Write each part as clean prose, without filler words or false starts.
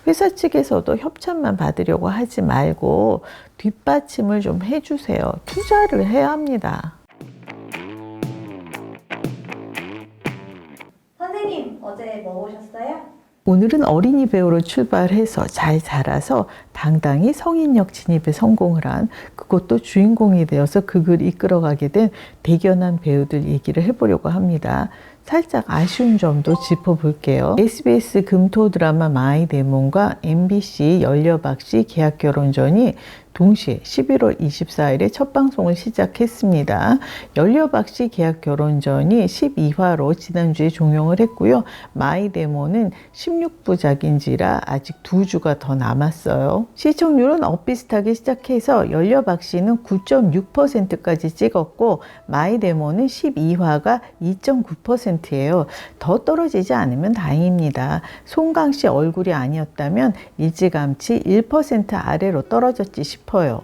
회사 측에서도 협찬만 받으려고 하지 말고 뒷받침을 좀 해주세요. 투자를 해야 합니다. 선생님, 어제 뭐 보셨어요? 오늘은 어린이 배우로 출발해서 잘 자라서 당당히 성인역 진입에 성공을 한, 그것도 주인공이 되어서 극을 이끌어가게 된 대견한 배우들 얘기를 해보려고 합니다. 살짝 아쉬운 점도 짚어볼게요. SBS 금토 드라마 마이데몬과 MBC 열려박씨 계약결혼전이 동시에 11월 24일에 첫 방송을 시작했습니다. 열려박씨 계약결혼전이 12화로 지난주에 종영을 했고요. 마이데몬은 16부작인지라 아직 2주가 더 남았어요. 시청률은 엇비슷하게 시작해서 열려박씨는 9.6%까지 찍었고 마이데몬은 12화가 2.9%예요. 더 떨어지지 않으면 다행입니다. 송강씨 얼굴이 아니었다면 일찌감치 1% 아래로 떨어졌지 싶어요.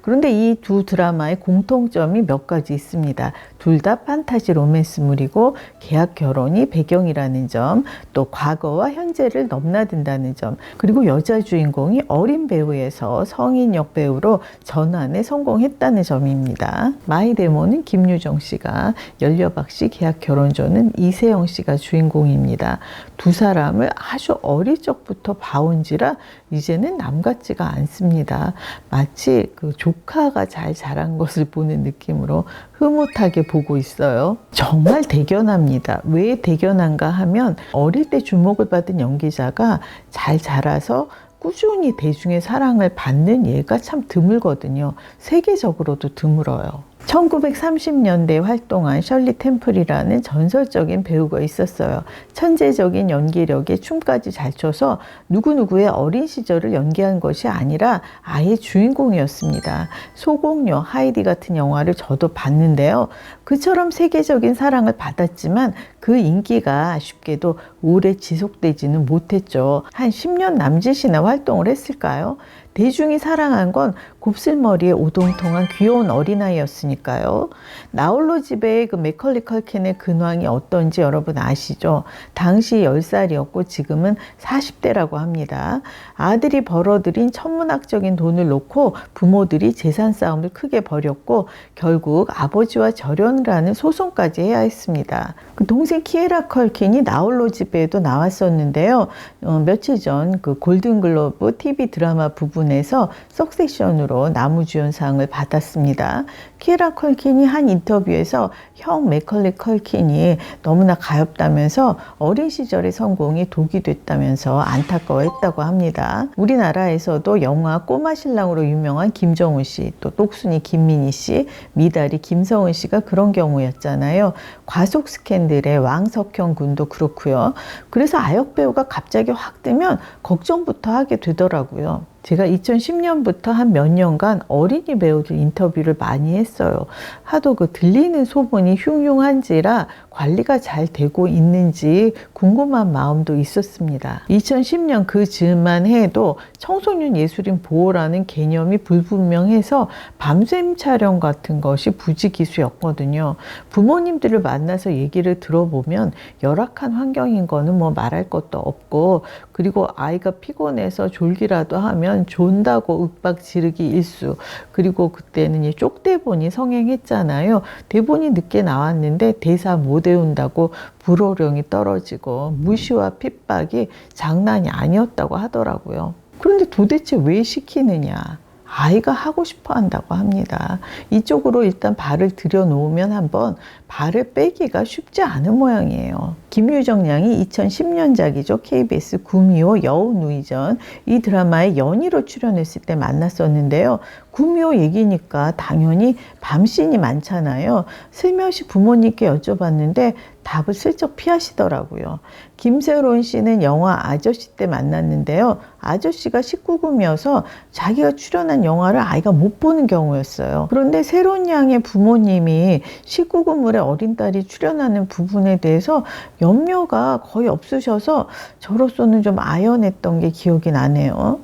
그런데 이 두 드라마의 공통점이 몇 가지 있습니다. 둘 다 판타지 로맨스물이고 계약 결혼이 배경이라는 점, 또 과거와 현재를 넘나든다는 점, 그리고 여자 주인공이 어린 배우에서 성인 역배우로 전환에 성공했다는 점입니다. 마이데몬은 김유정 씨가, 열려박씨 계약 결혼전은 이세영 씨가 주인공입니다. 두 사람을 아주 어릴 적부터 봐온지라 이제는 남 같지가 않습니다. 마치 그 조카가 잘 자란 것을 보는 느낌으로 흐뭇하게 보고 있어요. 정말 대견합니다. 왜 대견한가 하면 어릴 때 주목을 받은 연기자가 잘 자라서 꾸준히 대중의 사랑을 받는 예가 참 드물거든요. 세계적으로도 드물어요. 1930년대에 활동한 셜리 템플이라는 전설적인 배우가 있었어요. 천재적인 연기력에 춤까지 잘 춰서 누구누구의 어린 시절을 연기한 것이 아니라 아예 주인공이었습니다. 소공녀 하이디 같은 영화를 저도 봤는데요. 그처럼 세계적인 사랑을 받았지만 그 인기가 아쉽게도 오래 지속되지는 못했죠. 한 10년 남짓이나 활동을 했을까요? 대중이 사랑한 건 곱슬머리에 오동통한 귀여운 어린아이였으니까요. 나홀로 집의 그 맥컬리 컬킨의 근황이 어떤지 여러분 아시죠? 당시 10살이었고 지금은 40대라고 합니다. 아들이 벌어들인 천문학적인 돈을 놓고 부모들이 재산 싸움을 크게 벌였고 결국 아버지와 절연을 하는 소송까지 해야 했습니다. 그 동생 키에라 컬킨이 나홀로 집에도 나왔었는데요. 며칠 전 그 골든글로브 TV 드라마 부분에서 석세션으로 나무주연상을 받았습니다. 키에라 컬킨이 한 인터뷰에서 형 맥컬리 컬킨이 너무나 가엾다면서 어린 시절의 성공이 독이 됐다면서 안타까워했다고 합니다. 우리나라에서도 영화 꼬마 신랑으로 유명한 김정우 씨, 또 똑순이 김민희 씨, 미다리 김성은 씨가 그런 경우였잖아요. 과속 스캔들의 왕석형 군도 그렇고요. 그래서 아역 배우가 갑자기 확 뜨면 걱정부터 하게 되더라고요. 제가 2010년부터 한 몇 년간 어린이 배우들 인터뷰를 많이 했어요. 하도 그 들리는 소문이 흉흉한지라 관리가 잘 되고 있는지 궁금한 마음도 있었습니다. 2010년 그 즈음만 해도 청소년 예술인 보호라는 개념이 불분명해서 밤샘 촬영 같은 것이 부지기수였거든요. 부모님들을 만나서 얘기를 들어보면 열악한 환경인 거는 뭐 말할 것도 없고, 그리고 아이가 피곤해서 졸기라도 하면 존다고 윽박 지르기 일수, 그리고 그때는 이 쪽대본이 성행했잖아요. 대본이 늦게 나왔는데 대사 못 외운다고 불호령이 떨어지고 무시와 핍박이 장난이 아니었다고 하더라고요. 그런데 도대체 왜 시키느냐? 아이가 하고 싶어 한다고 합니다. 이쪽으로 일단 발을 들여놓으면 한번 발을 빼기가 쉽지 않은 모양이에요. 김유정 양이 2010년작이죠. KBS 구미호 여우누이전, 이 드라마에 연희로 출연했을 때 만났었는데요. 구미호 얘기니까 당연히 밤씬이 많잖아요. 슬며시 부모님께 여쭤봤는데 답을 슬쩍 피하시더라고요. 김세론 씨는 영화 아저씨 때 만났는데요. 아저씨가 19금이어서 자기가 출연한 영화를 아이가 못 보는 경우였어요. 그런데 세론 양의 부모님이 19금물에 어린 딸이 출연하는 부분에 대해서 염려가 거의 없으셔서 저로서는 좀 아연했던 게 기억이 나네요.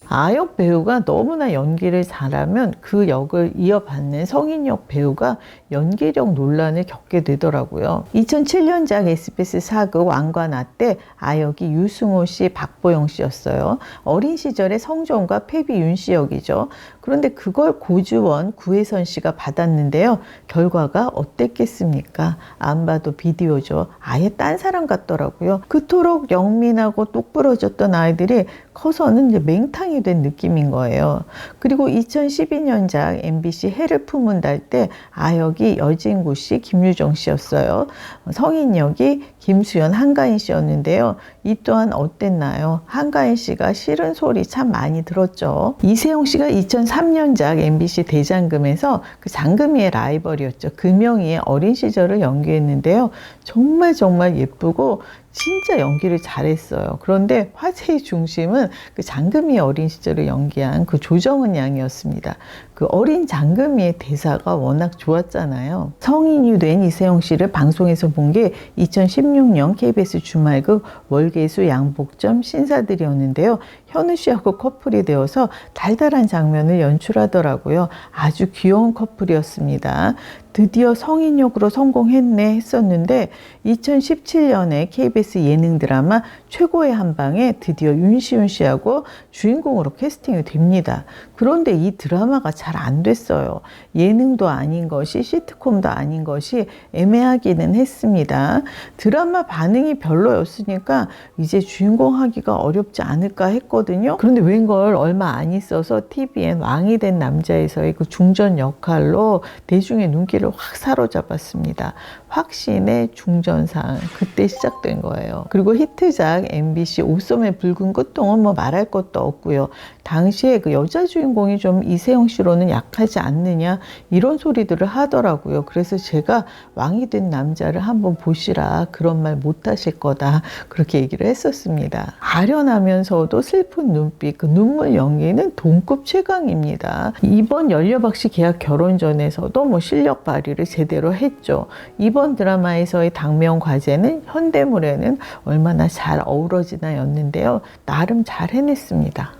아역 배우가 너무나 연기를 잘하면 그 역을 이어받는 성인역 배우가 연기력 논란을 겪게 되더라고요. 2007년작 SBS 사극 왕과 나 때 아역이 유승호 씨, 박보영 씨였어요. 어린 시절의 성종과 패비 윤 씨 역이죠. 그런데 그걸 고주원, 구혜선 씨가 받았는데요. 결과가 어땠겠습니까? 안 봐도 비디오죠. 아예 딴 사람 같더라고요. 그토록 영민하고 똑부러졌던 아이들이 커서는 이제 맹탕이 된 느낌인 거예요. 그리고 2012년작 MBC 해를 품은 달 때 아역이 여진구 씨, 김유정 씨였어요. 성인역이 김수현, 한가인 씨였는데요. 이 또한 어땠나요? 한가인 씨가 싫은 소리 참 많이 들었죠. 이세영 씨가 2003년작 MBC 대장금에서 그 장금이의 라이벌이었죠. 금영이의 어린 시절을 연기했는데요. 정말 예쁘고 진짜 연기를 잘했어요. 그런데 화제의 중심은 그 장금이의 어린 시절을 연기한 그 조정은 양이었습니다. 그 어린 장금이의 대사가 워낙 좋았잖아요. 성인이 된 이세영 씨를 방송에서 본 게 2016년 KBS 주말극 월계수 양복점 신사들이었는데요. 현우 씨하고 커플이 되어서 달달한 장면을 연출하더라고요. 아주 귀여운 커플이었습니다. 드디어 성인역으로 성공했네 했었는데 2017년에 KBS 예능 드라마 최고의 한방에 드디어 윤시윤 씨하고 주인공으로 캐스팅이 됩니다. 그런데 이 드라마가 잘 안 됐어요. 예능도 아닌 것이 시트콤도 아닌 것이 애매하기는 했습니다. 드라마 반응이 별로였으니까 이제 주인공 하기가 어렵지 않을까 했거든요. 그런데 웬걸 얼마 안 있어서 TVN 왕이 된 남자에서의 그 중전 역할로 대중의 눈길을 확 사로잡았습니다. 확신의 중전상 그때 시작된 거예요. 그리고 히트작 MBC 옷소매 붉은 끝동은 뭐 말할 것도 없고요. 당시에 그 여자 주인공이 좀 이세영 씨로는 약하지 않느냐 이런 소리들을 하더라고요. 그래서 제가 왕이 된 남자를 한번 보시라 그런 말 못 하실 거다 그렇게 얘기를 했었습니다. 아련하면서도 슬픈 눈빛 그 눈물 연기는 동급 최강입니다. 이번 연려박씨 계약 결혼전에서도 뭐 실력 발휘를 제대로 했죠. 이번 드라마에서의 당면 과제는 현대물에는 얼마나 잘 어우러지나 였는데요. 나름 잘 해냈습니다.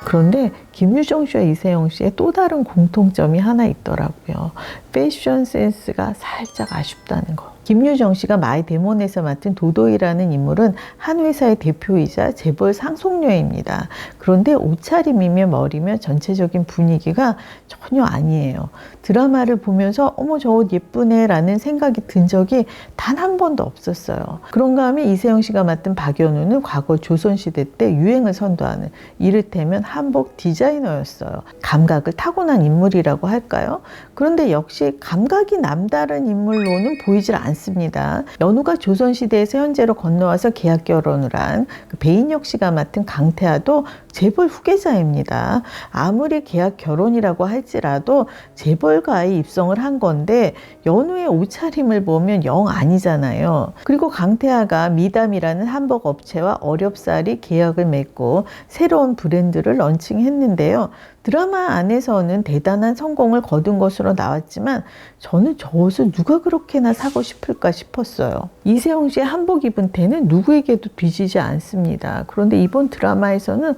그런데 김유정 씨와 이세영 씨의 또 다른 공통점이 하나 있더라고요. 패션 센스가 살짝 아쉽다는 거. 김유정 씨가 마이 데몬에서 맡은 도도이라는 인물은 한 회사의 대표이자 재벌 상속녀입니다. 그런데 옷차림이며 머리며 전체적인 분위기가 전혀 아니에요. 드라마를 보면서 어머 저 옷 예쁘네 라는 생각이 든 적이 단 한 번도 없었어요. 그런가 하면 이세영 씨가 맡은 박연우는 과거 조선시대 때 유행을 선도하는 이를테면 한복 디자이너였어요. 감각을 타고난 인물이라고 할까요? 그런데 역시 감각이 남다른 인물로는 보이질 않습니다. 연우가 조선시대에서 현재로 건너와서 계약 결혼을 한 그 배인혁 씨가 맡은 강태하도 재벌 후계자입니다. 아무리 계약 결혼이라고 할지라도 재벌가에 입성을 한 건데 연우의 옷차림을 보면 영 아니잖아요. 그리고 강태하가 미담이라는 한복 업체와 어렵사리 계약을 맺고 새로운 브랜드를 런칭했는데요. 드라마 안에서는 대단한 성공을 거둔 것으로 나왔지만 저는 저 옷을 누가 그렇게나 사고 싶을까 싶었어요. 이세영 씨의 한복 입은 태는 누구에게도 뒤지지 않습니다. 그런데 이번 드라마에서는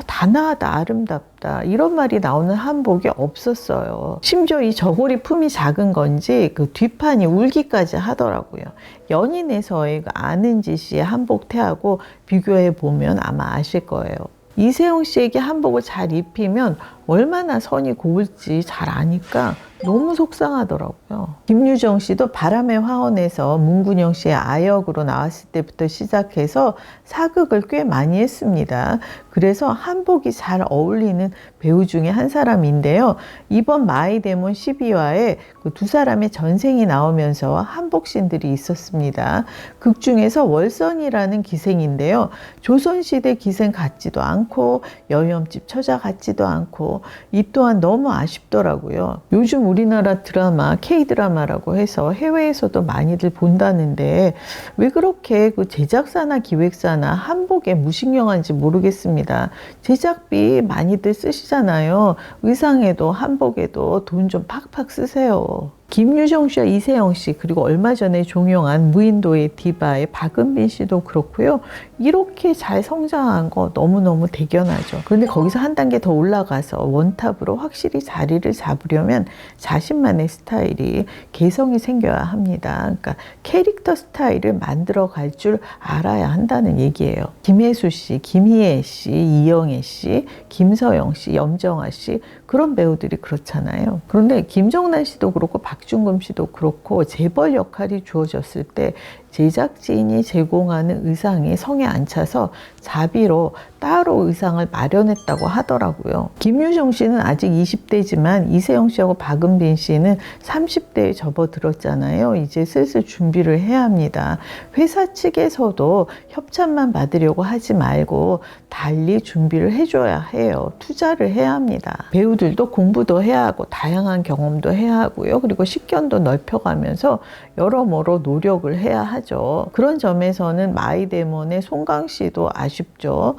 단아하다, 아름답다 이런 말이 나오는 한복이 없었어요. 심지어 이 저고리 품이 작은 건지 그 뒷판이 울기까지 하더라고요. 연인에서의 그 아는지 씨의 한복 태하고 비교해 보면 아마 아실 거예요. 이세영 씨에게 한복을 잘 입히면 얼마나 선이 고울지 잘 아니까 너무 속상하더라고요. 김유정 씨도 바람의 화원에서 문근영 씨의 아역으로 나왔을 때부터 시작해서 사극을 꽤 많이 했습니다. 그래서 한복이 잘 어울리는 배우 중에 한 사람인데요. 이번 마이데몬 12화에 그 두 사람의 전생이 나오면서 한복신들이 있었습니다. 극 중에서 월선이라는 기생인데요. 조선시대 기생 같지도 않고 여염집 처자 같지도 않고 이 또한 너무 아쉽더라고요. 요즘 우리나라 드라마 K드라마라고 해서 해외에서도 많이들 본다는데 왜 그렇게 그 제작사나 기획사나 한복에 무신경한지 모르겠습니다. 제작비 많이들 쓰시잖아요. 의상에도 한복에도 돈 좀 팍팍 쓰세요. 김유정 씨와 이세영 씨, 그리고 얼마 전에 종영한 무인도의 디바의 박은빈 씨도 그렇고요. 이렇게 잘 성장한 거 너무너무 대견하죠. 그런데 거기서 한 단계 더 올라가서 원탑으로 확실히 자리를 잡으려면 자신만의 스타일이, 개성이 생겨야 합니다. 그러니까 캐릭터 스타일을 만들어 갈 줄 알아야 한다는 얘기예요. 김혜수 씨, 김희애 씨, 이영애 씨, 김서영 씨, 염정아 씨, 그런 배우들이 그렇잖아요. 그런데 김정란 씨도 그렇고 박중금 씨도 그렇고 재벌 역할이 주어졌을 때 제작진이 제공하는 의상이 성에 안 차서 자비로 따로 의상을 마련했다고 하더라고요. 김유정 씨는 아직 20대지만 이세영 씨하고 박은빈 씨는 30대에 접어들었잖아요. 이제 슬슬 준비를 해야 합니다. 회사 측에서도 협찬만 받으려고 하지 말고 달리 준비를 해줘야 해요. 투자를 해야 합니다. 배우들도 공부도 해야 하고 다양한 경험도 해야 하고요. 그리고 식견도 넓혀가면서 여러모로 노력을 해야 하죠. 그런 점에서는 마이데몬의 송강 씨도 아쉽죠.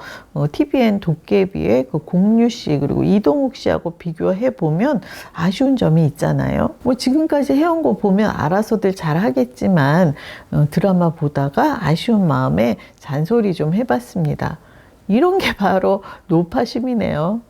TVN 도깨비의 그 공유 씨 그리고 이동욱 씨하고 비교해 보면 아쉬운 점이 있잖아요. 뭐 지금까지 해온 거 보면 알아서들 잘 하겠지만 드라마 보다가 아쉬운 마음에 잔소리 좀 해봤습니다. 이런 게 바로 노파심이네요.